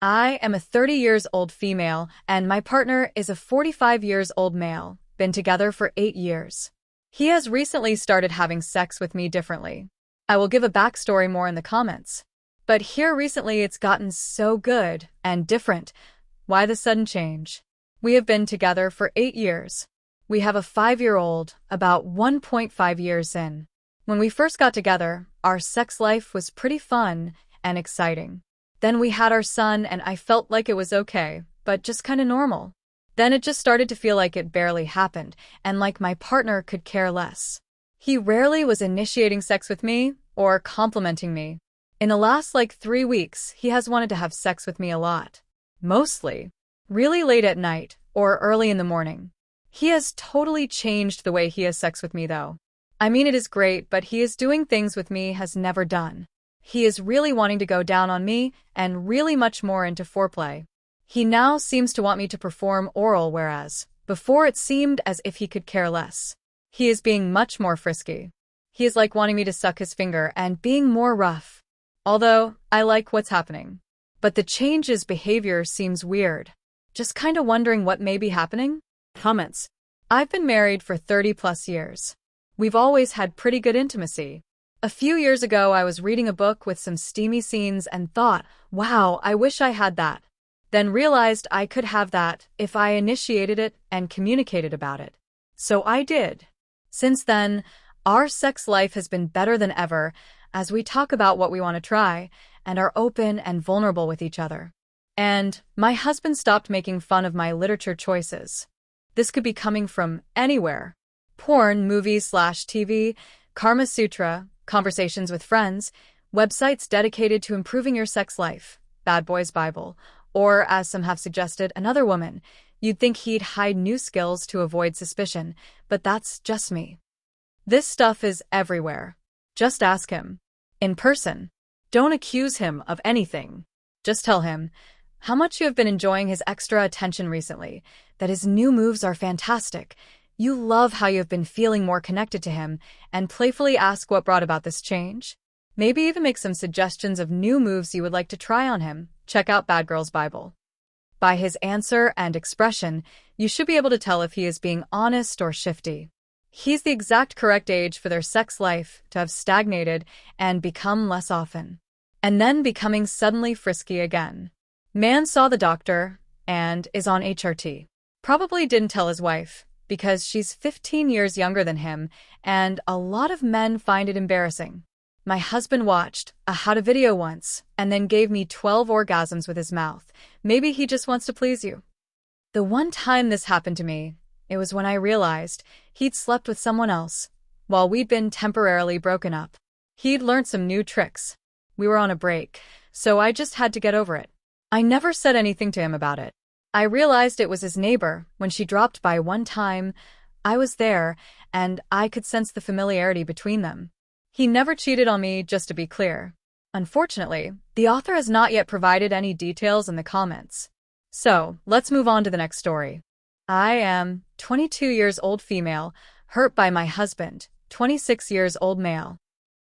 I am a 30 years old female, and my partner is a 45 years old male, been together for 8 years. He has recently started having sex with me differently. I will give a backstory more in the comments. But here recently it's gotten so good and different. Why the sudden change? We have been together for 8 years. We have a 5-year-old, about 1.5 years in. When we first got together, our sex life was pretty fun and exciting. Then we had our son and I felt like it was okay, but just kinda normal. Then it just started to feel like it barely happened, and like my partner could care less. He rarely was initiating sex with me or complimenting me. In the last 3 weeks, he has wanted to have sex with me a lot. Mostly. Really late at night or early in the morning. He has totally changed the way he has sex with me though. I mean, it is great, but he is doing things with me has never done. He is really wanting to go down on me and really much more into foreplay. He now seems to want me to perform oral, whereas before it seemed as if he could care less. He is being much more frisky. He is wanting me to suck his finger and being more rough. Although, I like what's happening. But the change's behavior seems weird. Just kinda wondering what may be happening? Comments. I've been married for 30 plus years. We've always had pretty good intimacy. A few years ago, I was reading a book with some steamy scenes and thought, wow, I wish I had that. Then realized I could have that if I initiated it and communicated about it. So I did. Since then, our sex life has been better than ever as we talk about what we want to try and are open and vulnerable with each other. And my husband stopped making fun of my literature choices. This could be coming from anywhere. Porn, movies/TV, Karma Sutra, conversations with friends, websites dedicated to improving your sex life, Bad Boys Bible, or, as some have suggested, another woman. You'd think he'd hide new skills to avoid suspicion, but that's just me. This stuff is everywhere. Just ask him. In person. Don't accuse him of anything. Just tell him how much you have been enjoying his extra attention recently, that his new moves are fantastic. You love how you have been feeling more connected to him, and playfully ask what brought about this change. Maybe even make some suggestions of new moves you would like to try on him. Check out Bad Girls Bible. By his answer and expression, you should be able to tell if he is being honest or shifty. He's the exact correct age for their sex life to have stagnated and become less often. And then becoming suddenly frisky again. Man saw the doctor and is on HRT. Probably didn't tell his wife, because she's 15 years younger than him, and a lot of men find it embarrassing. My husband watched a how-to video once, and then gave me 12 orgasms with his mouth. Maybe he just wants to please you. The one time this happened to me, it was when I realized he'd slept with someone else, while we'd been temporarily broken up. He'd learned some new tricks. We were on a break, so I just had to get over it. I never said anything to him about it. I realized it was his neighbor when she dropped by one time. I was there, and I could sense the familiarity between them. He never cheated on me, just to be clear. Unfortunately, the author has not yet provided any details in the comments. So, let's move on to the next story. I am 22 years old female, hurt by my husband, 26 years old male.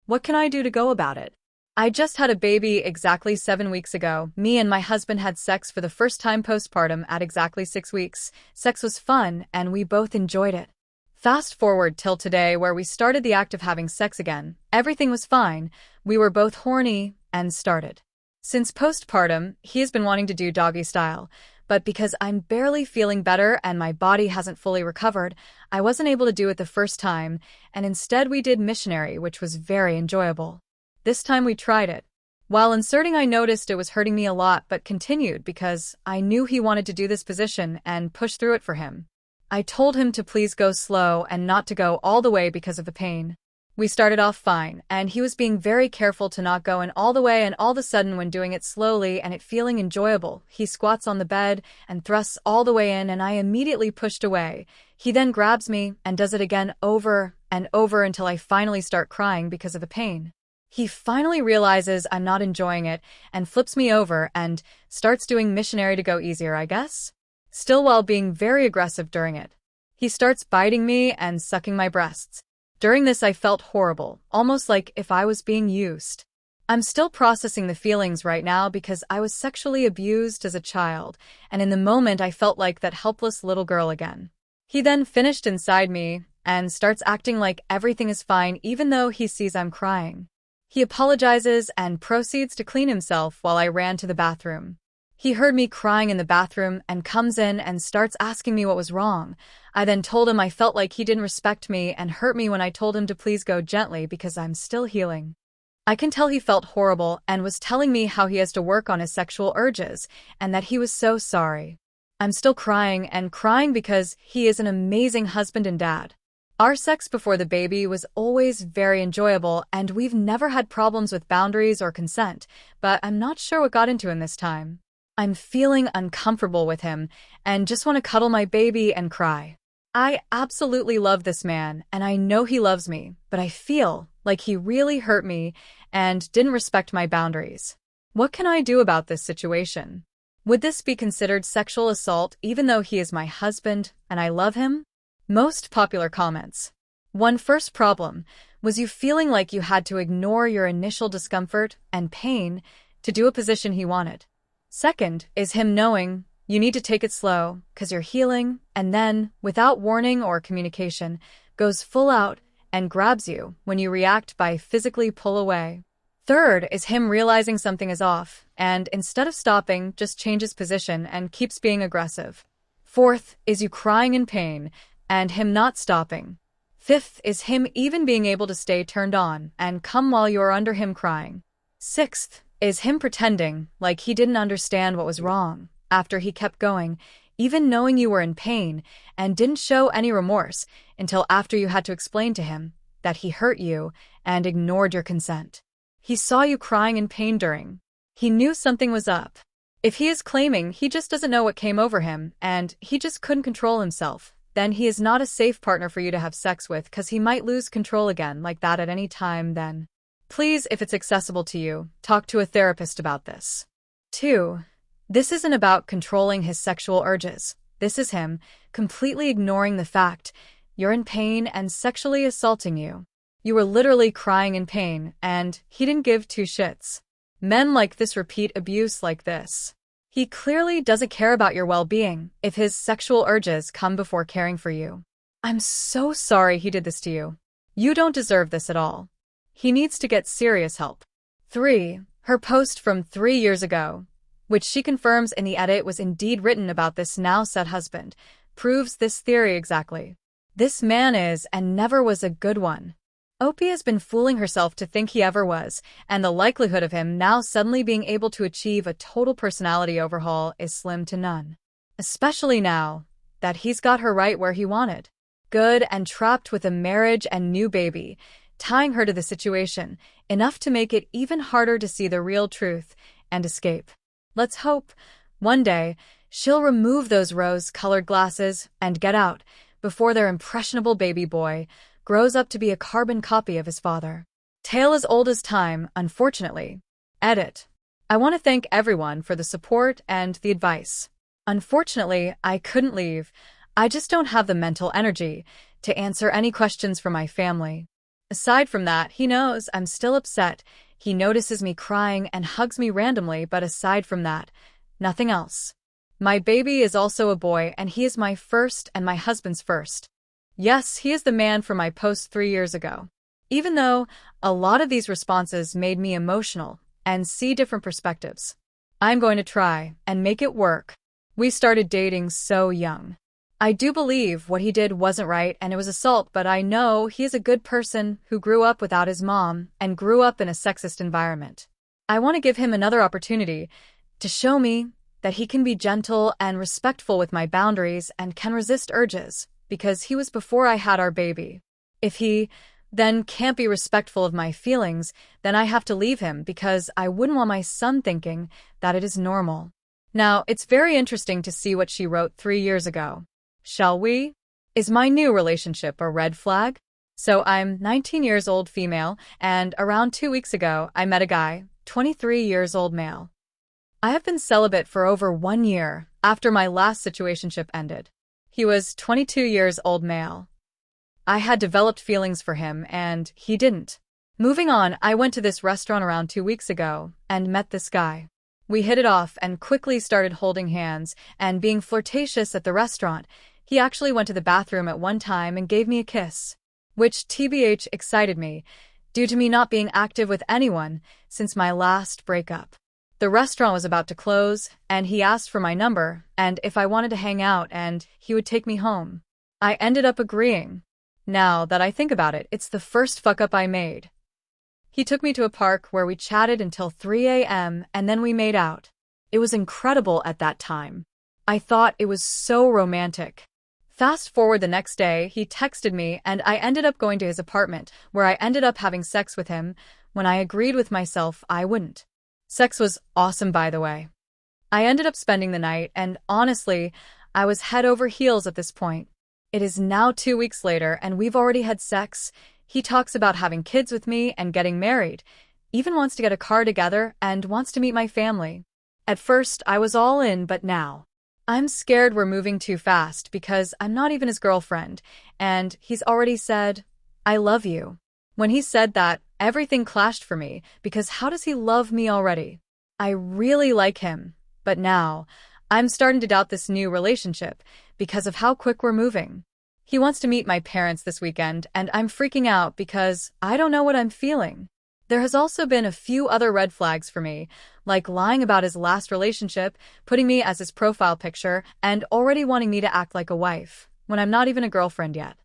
What can I do to go about it? I just had a baby exactly 7 weeks ago. Me and my husband had sex for the first time postpartum at exactly 6 weeks. Sex was fun, and we both enjoyed it. Fast forward till today, where we started the act of having sex again. Everything was fine. We were both horny and started. Since postpartum, he has been wanting to do doggy style, but because I'm barely feeling better and my body hasn't fully recovered, I wasn't able to do it the first time, and instead we did missionary, which was very enjoyable. This time we tried it. While inserting, I noticed it was hurting me a lot, but continued because I knew he wanted to do this position and push through it for him. I told him to please go slow and not to go all the way because of the pain. We started off fine, and he was being very careful to not go in all the way, and all of a sudden, when doing it slowly and it feeling enjoyable, he squats on the bed and thrusts all the way in, and I immediately pushed away. He then grabs me and does it again over and over until I finally start crying because of the pain. He finally realizes I'm not enjoying it and flips me over and starts doing missionary to go easier, I guess. Still, while being very aggressive during it. He starts biting me and sucking my breasts. During this, I felt horrible, almost like if I was being used. I'm still processing the feelings right now because I was sexually abused as a child, and in the moment I felt like that helpless little girl again. He then finished inside me and starts acting like everything is fine even though he sees I'm crying. He apologizes and proceeds to clean himself while I ran to the bathroom. He heard me crying in the bathroom and comes in and starts asking me what was wrong. I then told him I felt like he didn't respect me and hurt me when I told him to please go gently because I'm still healing. I can tell he felt horrible and was telling me how he has to work on his sexual urges and that he was so sorry. I'm still crying and crying because he is an amazing husband and dad. Our sex before the baby was always very enjoyable and we've never had problems with boundaries or consent, but I'm not sure what got into him this time. I'm feeling uncomfortable with him and just want to cuddle my baby and cry. I absolutely love this man and I know he loves me, but I feel like he really hurt me and didn't respect my boundaries. What can I do about this situation? Would this be considered sexual assault even though he is my husband and I love him? Most popular comments. One first problem was you feeling like you had to ignore your initial discomfort and pain to do a position he wanted. Second is him knowing you need to take it slow because you're healing and then, without warning or communication, goes full out and grabs you when you react by physically pull away. Third is him realizing something is off and instead of stopping, just changes position and keeps being aggressive. Fourth is you crying in pain and him not stopping. Fifth is him even being able to stay turned on and come while you're under him crying. Sixth is him pretending like he didn't understand what was wrong after he kept going, even knowing you were in pain, and didn't show any remorse until after you had to explain to him that he hurt you and ignored your consent. He saw you crying in pain during. He knew something was up. If he is claiming he just doesn't know what came over him and he just couldn't control himself, then he is not a safe partner for you to have sex with because he might lose control again like that at any time then. Please, if it's accessible to you, talk to a therapist about this. 2. This isn't about controlling his sexual urges. This is him completely ignoring the fact you're in pain and sexually assaulting you. You were literally crying in pain, and he didn't give two shits. Men like this repeat abuse like this. He clearly doesn't care about your well-being if his sexual urges come before caring for you. I'm so sorry he did this to you. You don't deserve this at all. He needs to get serious help. 3. Her post from 3 years ago, which she confirms in the edit was indeed written about this now said husband, proves this theory exactly. This man is and never was a good one. Opie has been fooling herself to think he ever was, and the likelihood of him now suddenly being able to achieve a total personality overhaul is slim to none. Especially now that he's got her right where he wanted. Good and trapped with a marriage and new baby, tying her to the situation, enough to make it even harder to see the real truth and escape. Let's hope, one day, she'll remove those rose-colored glasses and get out before their impressionable baby boy grows up to be a carbon copy of his father. Tale as old as time, unfortunately. Edit. I want to thank everyone for the support and the advice. Unfortunately, I couldn't leave. I just don't have the mental energy to answer any questions from my family. Aside from that, he knows I'm still upset. He notices me crying and hugs me randomly, but aside from that, nothing else. My baby is also a boy, and he is my first and my husband's first. Yes, he is the man for my post 3 years ago. Even though a lot of these responses made me emotional and see different perspectives, I'm going to try and make it work. We started dating so young. I do believe what he did wasn't right and it was assault, but I know he is a good person who grew up without his mom and grew up in a sexist environment. I want to give him another opportunity to show me that he can be gentle and respectful with my boundaries and can resist urges, because he was before I had our baby. If he then can't be respectful of my feelings, then I have to leave him because I wouldn't want my son thinking that it is normal. Now, it's very interesting to see what she wrote 3 years ago. Shall we? Is my new relationship a red flag? So I'm 19 years old female, and around 2 weeks ago, I met a guy, 23 years old male. I have been celibate for over 1 year after my last situationship ended. He was 22 years old male. I had developed feelings for him and he didn't. Moving on, I went to this restaurant around 2 weeks ago and met this guy. We hit it off and quickly started holding hands and being flirtatious at the restaurant. He actually went to the bathroom at one time and gave me a kiss, which TBH excited me, due to me not being active with anyone since my last breakup. The restaurant was about to close, and he asked for my number and if I wanted to hang out and he would take me home. I ended up agreeing. Now that I think about it, it's the first fuck-up I made. He took me to a park where we chatted until 3 a.m. and then we made out. It was incredible at that time. I thought it was so romantic. Fast forward the next day, he texted me and I ended up going to his apartment where I ended up having sex with him when I agreed with myself I wouldn't. Sex was awesome, by the way. I ended up spending the night and honestly, I was head over heels at this point. It is now 2 weeks later and we've already had sex. He talks about having kids with me and getting married, even wants to get a car together and wants to meet my family. At first, I was all in, but now I'm scared we're moving too fast because I'm not even his girlfriend, and he's already said, "I love you." When he said that, everything clashed for me because how does he love me already? I really like him, but now I'm starting to doubt this new relationship because of how quick we're moving. He wants to meet my parents this weekend, and I'm freaking out because I don't know what I'm feeling. There has also been a few other red flags for me, like lying about his last relationship, putting me as his profile picture, and already wanting me to act like a wife, when I'm not even a girlfriend yet.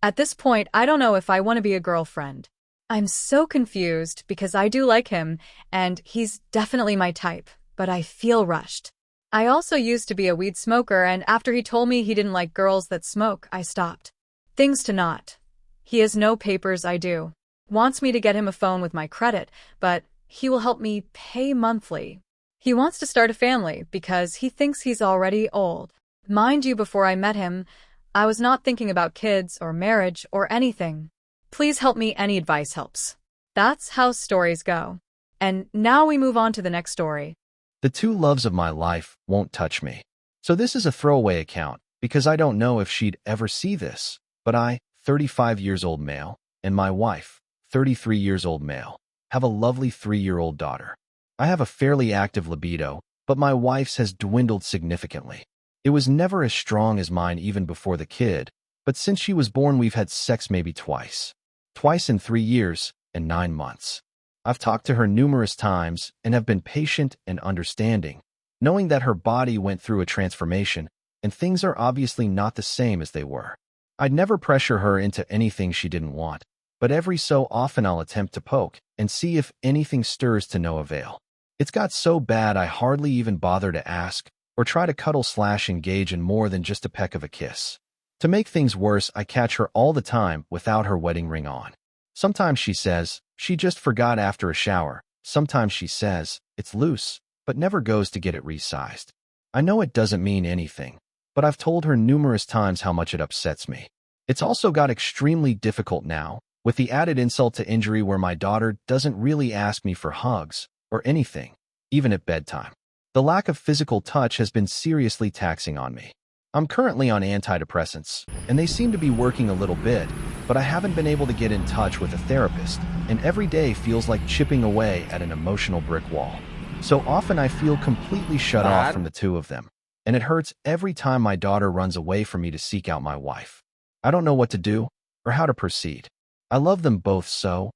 At this point, I don't know if I want to be a girlfriend. I'm so confused because I do like him, and he's definitely my type, but I feel rushed. I also used to be a weed smoker, and after he told me he didn't like girls that smoke, I stopped. Things to not. He has no papers, I do. Wants me to get him a phone with my credit, but he will help me pay monthly. He wants to start a family because he thinks he's already old. Mind you, before I met him, I was not thinking about kids or marriage or anything. Please help me, any advice helps. That's how stories go. And now we move on to the next story. The two loves of my life won't touch me. So this is a throwaway account because I don't know if she'd ever see this, but I, 35 years old male, and my wife, 33 years old male, have a lovely 3-year-old daughter. I have a fairly active libido, but my wife's has dwindled significantly. It was never as strong as mine even before the kid, but since she was born we've had sex maybe twice. Twice in 3 years and 9 months. I've talked to her numerous times and have been patient and understanding, knowing that her body went through a transformation and things are obviously not the same as they were. I'd never pressure her into anything she didn't want, but every so often I'll attempt to poke and see if anything stirs to no avail. It's got so bad I hardly even bother to ask or try to cuddle/engage in more than just a peck of a kiss. To make things worse, I catch her all the time without her wedding ring on. Sometimes she says she just forgot after a shower. Sometimes she says it's loose, but never goes to get it resized. I know it doesn't mean anything, but I've told her numerous times how much it upsets me. It's also got extremely difficult now, with the added insult to injury where my daughter doesn't really ask me for hugs or anything, even at bedtime. The lack of physical touch has been seriously taxing on me. I'm currently on antidepressants, and they seem to be working a little bit, but I haven't been able to get in touch with a therapist, and every day feels like chipping away at an emotional brick wall. So often I feel completely shut off from the two of them, and it hurts every time my daughter runs away from me to seek out my wife. I don't know what to do or how to proceed. I love them both so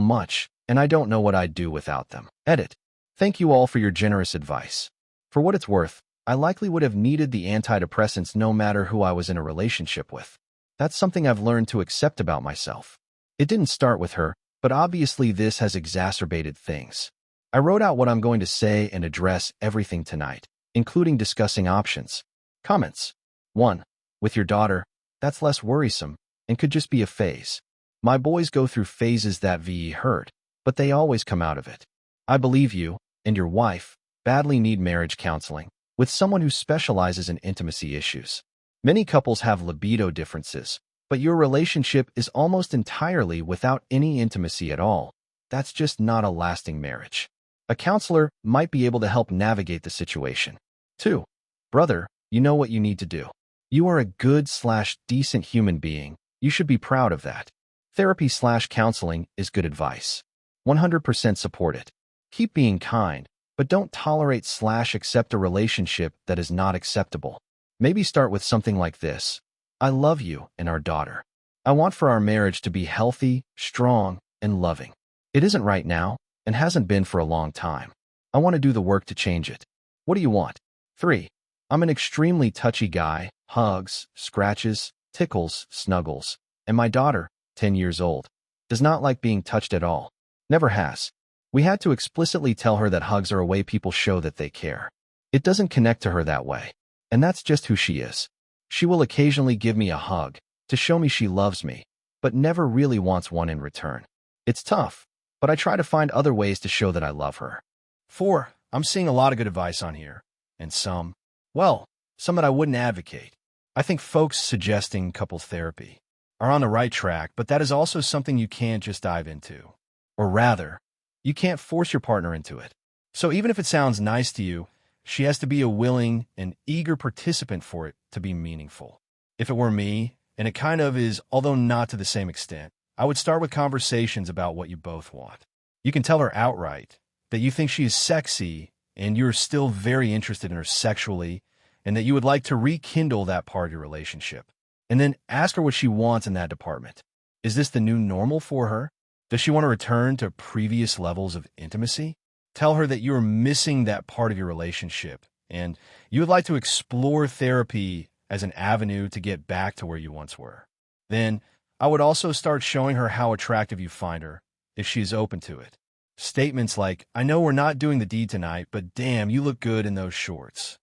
much, and I don't know what I'd do without them. Edit. Thank you all for your generous advice. For what it's worth, I likely would have needed the antidepressants no matter who I was in a relationship with. That's something I've learned to accept about myself. It didn't start with her, but obviously this has exacerbated things. I wrote out what I'm going to say and address everything tonight, including discussing options. Comments. 1. With your daughter, that's less worrisome and could just be a phase. My boys go through phases that hurt, but they always come out of it. I believe you and your wife badly need marriage counseling with someone who specializes in intimacy issues. Many couples have libido differences, but your relationship is almost entirely without any intimacy at all. That's just not a lasting marriage. A counselor might be able to help navigate the situation. 2. Brother, you know what you need to do. You are a good/decent human being. You should be proud of that. Therapy/counseling is good advice. 100% support it. Keep being kind, but don't tolerate/accept a relationship that is not acceptable. Maybe start with something like this. I love you and our daughter. I want for our marriage to be healthy, strong, and loving. It isn't right now, and hasn't been for a long time. I want to do the work to change it. What do you want? 3. I'm an extremely touchy guy, hugs, scratches, tickles, snuggles, and my daughter, 10 years old, does not like being touched at all. Never has. We had to explicitly tell her that hugs are a way people show that they care. It doesn't connect to her that way, and that's just who she is. She will occasionally give me a hug to show me she loves me, but never really wants one in return. It's tough, but I try to find other ways to show that I love her. 4. I'm seeing a lot of good advice on here, and some that I wouldn't advocate. I think folks suggesting couples therapy are on the right track, but that is also something you can't just dive into. Or rather, you can't force your partner into it. So even if it sounds nice to you, she has to be a willing and eager participant for it to be meaningful. If it were me, and it kind of is, although not to the same extent, I would start with conversations about what you both want. You can tell her outright that you think she is sexy and you're still very interested in her sexually, and that you would like to rekindle that part of your relationship. And then ask her what she wants in that department. Is this the new normal for her? Does she want to return to previous levels of intimacy? Tell her that you are missing that part of your relationship, and you would like to explore therapy as an avenue to get back to where you once were. Then, I would also start showing her how attractive you find her, if she is open to it. Statements like, I know we're not doing the deed tonight, but damn, you look good in those shorts.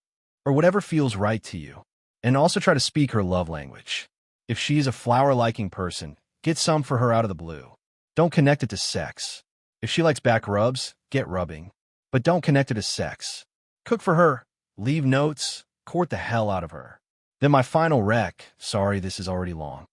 Or whatever feels right to you. And also try to speak her love language. If she is a flower-liking person, get some for her out of the blue. Don't connect it to sex. If she likes back rubs, get rubbing. But don't connect it to sex. Cook for her. Leave notes. Court the hell out of her. Then my final rec. Sorry, this is already long.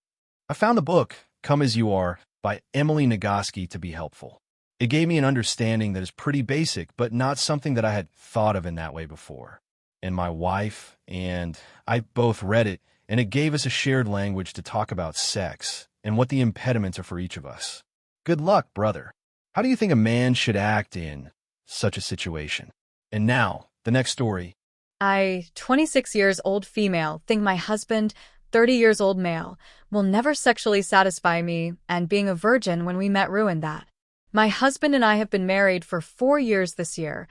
I found the book, Come As You Are, by Emily Nagoski to be helpful. It gave me an understanding that is pretty basic, but not something that I had thought of in that way before. And my wife and I both read it, and it gave us a shared language to talk about sex and what the impediments are for each of us. Good luck, brother. How do you think a man should act in such a situation? And now, the next story. I, 26 years old female, think my husband, 30 years old male, will never sexually satisfy me, and being a virgin when we met ruined that. My husband and I have been married for 4 years this year.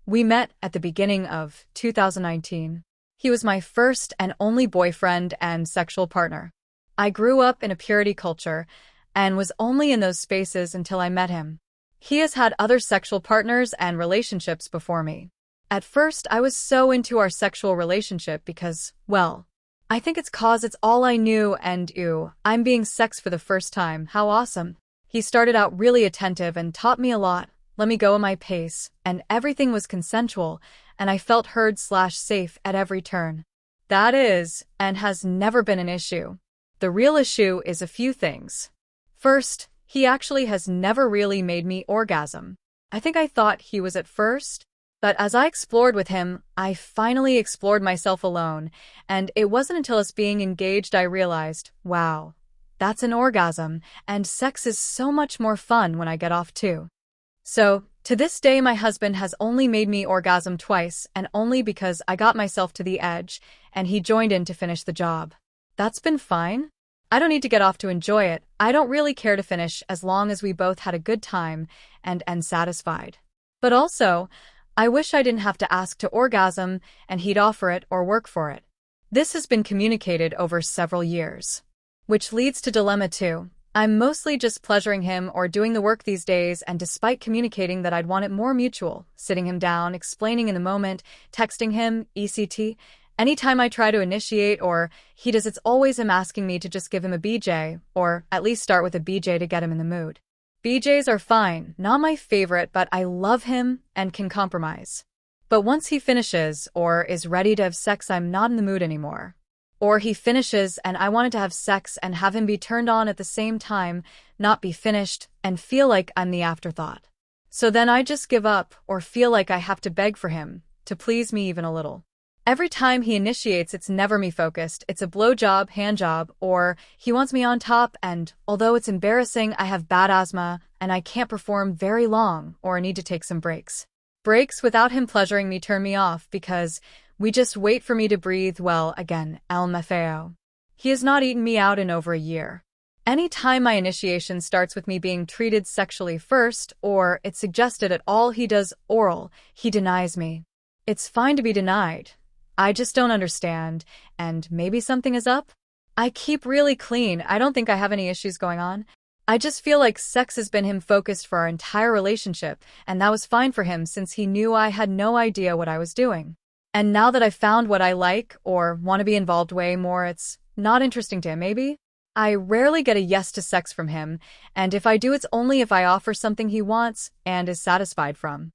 We met at the beginning of 2019. He was my first and only boyfriend and sexual partner. I grew up in a purity culture and was only in those spaces until I met him. He has had other sexual partners and relationships before me. At first, I was so into our sexual relationship because, I think it's 'cause it's all I knew and I'm being sex for the first time. How awesome. He started out really attentive and taught me a lot, let me go at my pace, and everything was consensual, and I felt heard/safe at every turn. That is, and has never been an issue. The real issue is a few things. First, he actually has never really made me orgasm. I think I thought he was at first, but as I explored with him, I finally explored myself alone, and it wasn't until us being engaged I realized, wow, that's an orgasm, and sex is so much more fun when I get off too. So, to this day my husband has only made me orgasm twice, and only because I got myself to the edge, and he joined in to finish the job. That's been fine. I don't need to get off to enjoy it. I don't really care to finish as long as we both had a good time and satisfied. But also, I wish I didn't have to ask to orgasm and he'd offer it or work for it. This has been communicated over several years. Which leads to dilemma 2. I'm mostly just pleasuring him or doing the work these days, and despite communicating that I'd want it more mutual, sitting him down, explaining in the moment, texting him, etc., anytime I try to initiate or he does, it's always him asking me to just give him a BJ, or at least start with a BJ to get him in the mood. BJs are fine, not my favorite, but I love him and can compromise. But once he finishes or is ready to have sex, I'm not in the mood anymore. Or he finishes and I wanted to have sex and have him be turned on at the same time, not be finished, and feel like I'm the afterthought. So then I just give up or feel like I have to beg for him to please me even a little. Every time he initiates, it's never me focused. It's a blowjob, handjob, or he wants me on top, and although it's embarrassing, I have bad asthma and I can't perform very long or need to take some breaks. Breaks without him pleasuring me turn me off because we just wait for me to breathe well again, LMFAO. He has not eaten me out in over a year. Any time my initiation starts with me being treated sexually first, or it's suggested at all he does oral, he denies me. It's fine to be denied. I just don't understand, and maybe something is up? I keep really clean. I don't think I have any issues going on. I just feel like sex has been him focused for our entire relationship, and that was fine for him since he knew I had no idea what I was doing. And now that I've found what I like or want to be involved way more, it's not interesting to him, maybe? I rarely get a yes to sex from him, and if I do, it's only if I offer something he wants and is satisfied from.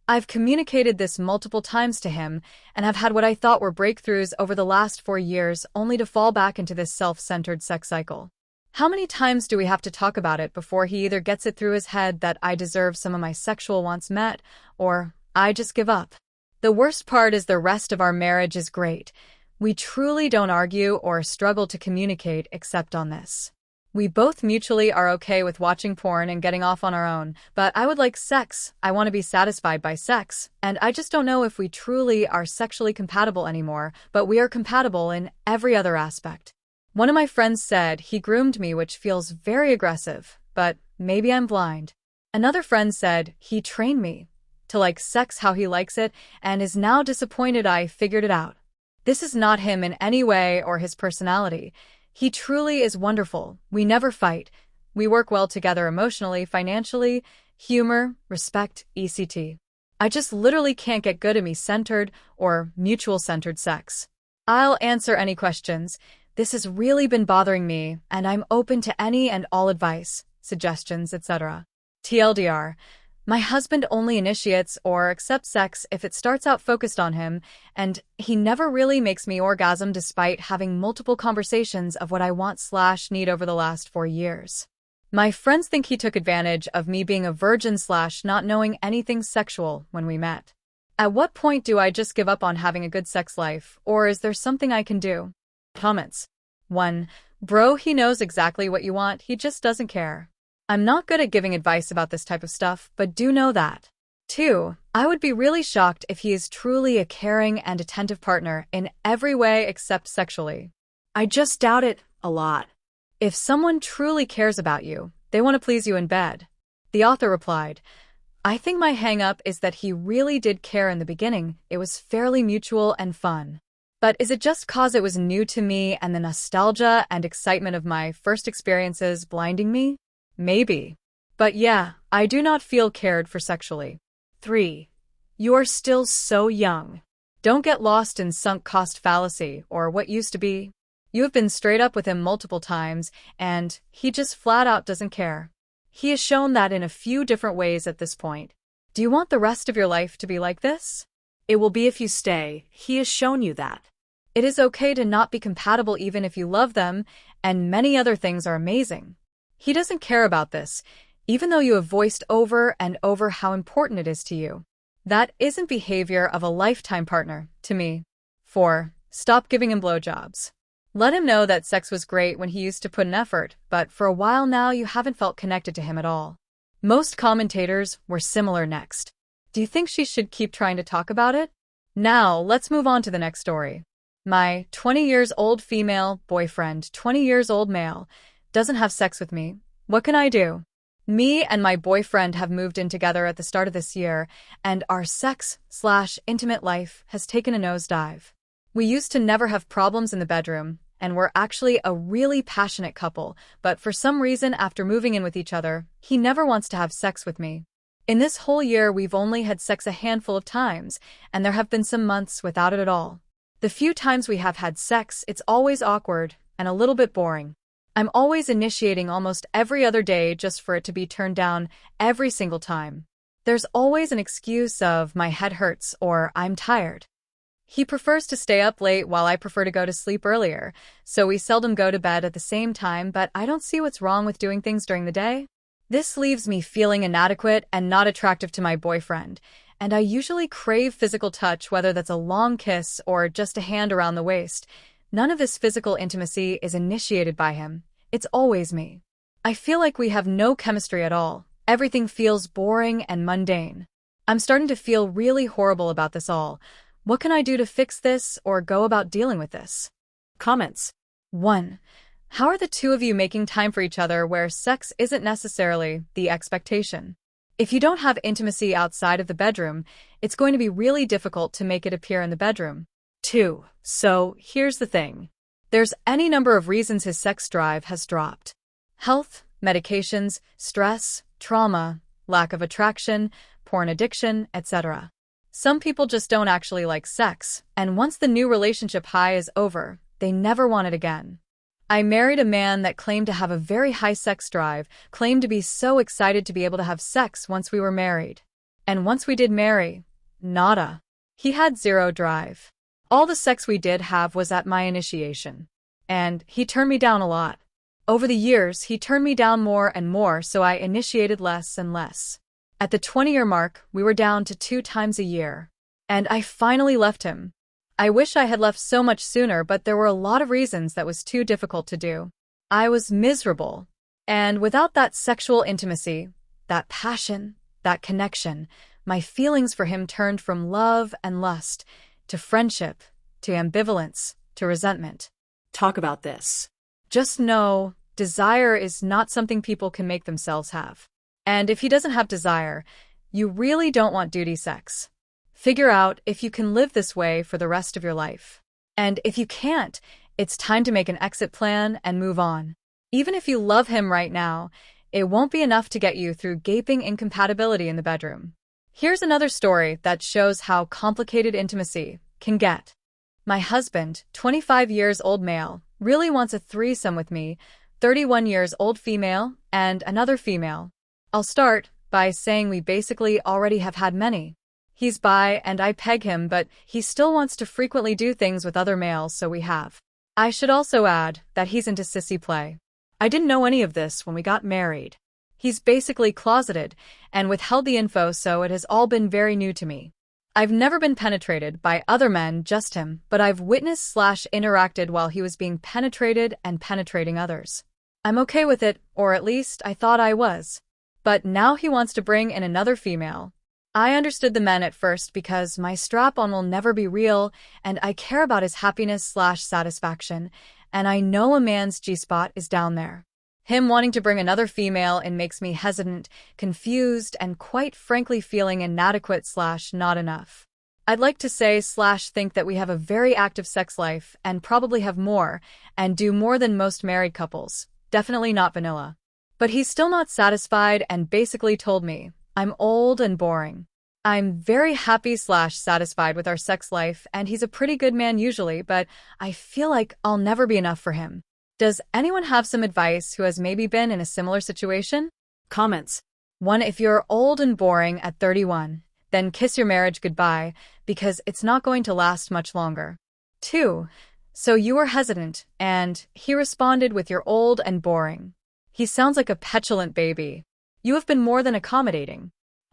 I've communicated this multiple times to him and have had what I thought were breakthroughs over the last 4 years only to fall back into this self-centered sex cycle. How many times do we have to talk about it before he either gets it through his head that I deserve some of my sexual wants met, or I just give up? The worst part is the rest of our marriage is great. We truly don't argue or struggle to communicate except on this. We both mutually are okay with watching porn and getting off on our own, but I would like sex, I want to be satisfied by sex, and I just don't know if we truly are sexually compatible anymore, but we are compatible in every other aspect. One of my friends said he groomed me, which feels very aggressive, but maybe I'm blind. Another friend said he trained me to like sex how he likes it and is now disappointed I figured it out. This is not him in any way or his personality. He truly is wonderful. We never fight. We work well together emotionally, financially, humor, respect, etc. I just literally can't get good at me-centered or mutual-centered sex. I'll answer any questions. This has really been bothering me, and I'm open to any and all advice, suggestions, etc. TLDR. My husband only initiates or accepts sex if it starts out focused on him, and he never really makes me orgasm despite having multiple conversations of what I want/need over the last 4 years. My friends think he took advantage of me being a virgin/not knowing anything sexual when we met. At what point do I just give up on having a good sex life, or is there something I can do? Comments. 1. Bro, he knows exactly what you want, he just doesn't care. I'm not good at giving advice about this type of stuff, but do know that. 2. I would be really shocked if he is truly a caring and attentive partner in every way except sexually. I just doubt it a lot. If someone truly cares about you, they want to please you in bed. The author replied, I think my hang-up is that he really did care in the beginning. It was fairly mutual and fun. But is it just cause it was new to me and the nostalgia and excitement of my first experiences blinding me? Maybe. But yeah, I do not feel cared for sexually. 3. You are still so young. Don't get lost in sunk cost fallacy or what used to be. You have been straight up with him multiple times, and he just flat out doesn't care. He has shown that in a few different ways at this point. Do you want the rest of your life to be like this? It will be if you stay. He has shown you that. It is okay to not be compatible even if you love them, and many other things are amazing. He doesn't care about this, even though you have voiced over and over how important it is to you. That isn't behavior of a lifetime partner, to me. 4. Stop giving him blowjobs. Let him know that sex was great when he used to put in effort, but for a while now you haven't felt connected to him at all. Most commentators were similar next. Do you think she should keep trying to talk about it? Now, let's move on to the next story. My 20 years old female boyfriend, 20 years old male, doesn't have sex with me. What can I do? Me and my boyfriend have moved in together at the start of this year, and our sex/intimate life has taken a nosedive. We used to never have problems in the bedroom, and we're actually a really passionate couple, but for some reason after moving in with each other, he never wants to have sex with me. In this whole year, we've only had sex a handful of times, and there have been some months without it at all. The few times we have had sex, it's always awkward and a little bit boring. I'm always initiating almost every other day just for it to be turned down every single time. There's always an excuse of my head hurts or I'm tired. He prefers to stay up late while I prefer to go to sleep earlier, so we seldom go to bed at the same time, but I don't see what's wrong with doing things during the day. This leaves me feeling inadequate and not attractive to my boyfriend, and I usually crave physical touch, whether that's a long kiss or just a hand around the waist. None of this physical intimacy is initiated by him. It's always me. I feel like we have no chemistry at all. Everything feels boring and mundane. I'm starting to feel really horrible about this all. What can I do to fix this or go about dealing with this? Comments. 1. How are the two of you making time for each other where sex isn't necessarily the expectation? If you don't have intimacy outside of the bedroom, it's going to be really difficult to make it appear in the bedroom. 2. So, here's the thing. There's any number of reasons his sex drive has dropped. Health, medications, stress, trauma, lack of attraction, porn addiction, etc. Some people just don't actually like sex, and once the new relationship high is over, they never want it again. I married a man that claimed to have a very high sex drive, claimed to be so excited to be able to have sex once we were married. And once we did marry, nada. He had zero drive. All the sex we did have was at my initiation. And he turned me down a lot. Over the years, he turned me down more and more, so I initiated less and less. At the 20-year mark, we were down to 2 times a year. And I finally left him. I wish I had left so much sooner, but there were a lot of reasons that was too difficult to do. I was miserable. And without that sexual intimacy, that passion, that connection, my feelings for him turned from love and lust to friendship, to ambivalence, to resentment. Talk about this. Just know, desire is not something people can make themselves have. And if he doesn't have desire, you really don't want duty sex. Figure out if you can live this way for the rest of your life. And if you can't, it's time to make an exit plan and move on. Even if you love him right now, it won't be enough to get you through gaping incompatibility in the bedroom. Here's another story that shows how complicated intimacy can get. My husband, 25 years old male, really wants a threesome with me, 31 years old female, and another female. I'll start by saying we basically already have had many. He's bi and I peg him, but he still wants to frequently do things with other males, so we have. I should also add that he's into sissy play. I didn't know any of this when we got married. He's basically closeted and withheld the info, so it has all been very new to me. I've never been penetrated by other men, just him, but I've witnessed/interacted while he was being penetrated and penetrating others. I'm okay with it, or at least I thought I was. But now he wants to bring in another female. I understood the men at first because my strap-on will never be real, and I care about his happiness/satisfaction, and I know a man's G-spot is down there. Him wanting to bring another female in makes me hesitant, confused, and quite frankly feeling inadequate/not enough. I'd like to say/think that we have a very active sex life and probably have more, and do more than most married couples. Definitely not vanilla. But he's still not satisfied and basically told me, I'm old and boring. I'm very happy/satisfied with our sex life, and he's a pretty good man usually, but I feel like I'll never be enough for him. Does anyone have some advice who has maybe been in a similar situation? Comments. 1. If you're old and boring at 31, then kiss your marriage goodbye, because it's not going to last much longer. 2. So you were hesitant, and he responded with you're old and boring. He sounds like a petulant baby. You have been more than accommodating.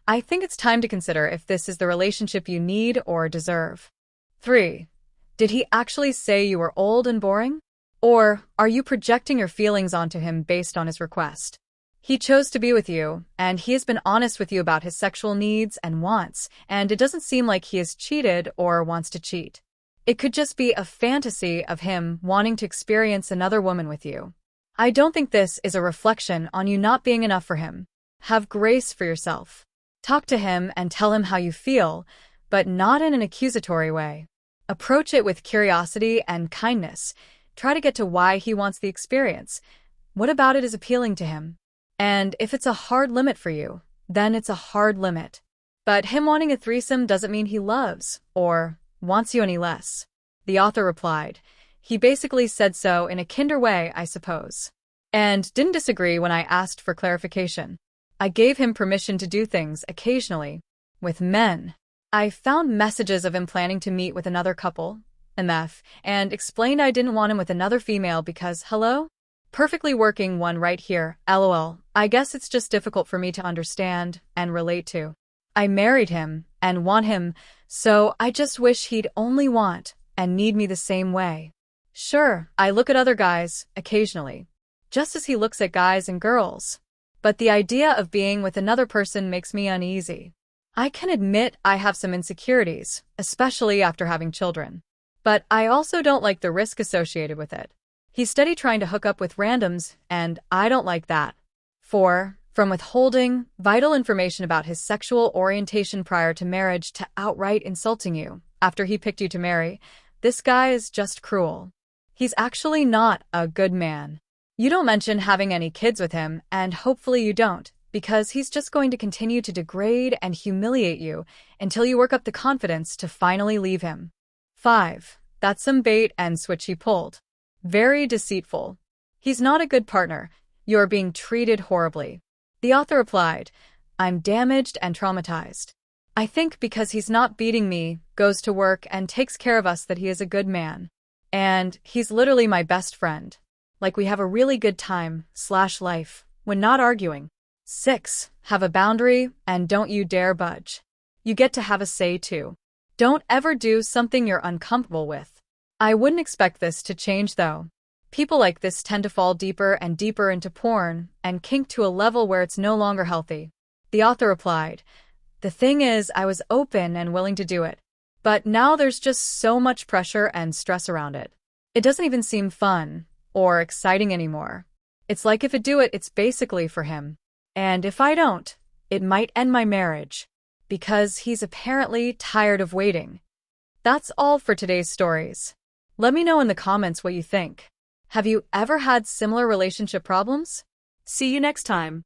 I think it's time to consider if this is the relationship you need or deserve. 3. Did he actually say you were old and boring? Or are you projecting your feelings onto him based on his request? He chose to be with you, and he has been honest with you about his sexual needs and wants, and it doesn't seem like he has cheated or wants to cheat. It could just be a fantasy of him wanting to experience another woman with you. I don't think this is a reflection on you not being enough for him. Have grace for yourself. Talk to him and tell him how you feel, but not in an accusatory way. Approach it with curiosity and kindness. Try to get to why he wants the experience. What about it is appealing to him? And if it's a hard limit for you, then it's a hard limit. But him wanting a threesome doesn't mean he loves or wants you any less. The author replied, he basically said so in a kinder way, I suppose. And didn't disagree when I asked for clarification. I gave him permission to do things occasionally with men. I found messages of him planning to meet with another couple, MF, and explained I didn't want him with another female because, hello? Perfectly working one right here, lol. I guess it's just difficult for me to understand and relate to. I married him, and want him, so I just wish he'd only want and need me the same way. Sure, I look at other guys, occasionally, just as he looks at guys and girls. But the idea of being with another person makes me uneasy. I can admit I have some insecurities, especially after having children. But I also don't like the risk associated with it. He's steady trying to hook up with randoms, and I don't like that. 4. From withholding vital information about his sexual orientation prior to marriage to outright insulting you after he picked you to marry, this guy is just cruel. He's actually not a good man. You don't mention having any kids with him, and hopefully you don't, because he's just going to continue to degrade and humiliate you until you work up the confidence to finally leave him. 5. That's some bait and switch he pulled. Very deceitful. He's not a good partner. You're being treated horribly. The author replied, I'm damaged and traumatized. I think because he's not beating me, goes to work, and takes care of us that he is a good man. And he's literally my best friend. Like we have a really good time/life when not arguing. 6. Have a boundary and don't you dare budge. You get to have a say too. Don't ever do something you're uncomfortable with. I wouldn't expect this to change though. People like this tend to fall deeper and deeper into porn and kink to a level where it's no longer healthy. The author replied, the thing is, I was open and willing to do it. But now there's just so much pressure and stress around it. It doesn't even seem fun or exciting anymore. It's like if I do it, it's basically for him. And if I don't, it might end my marriage. Because he's apparently tired of waiting. That's all for today's stories. Let me know in the comments what you think. Have you ever had similar relationship problems? See you next time.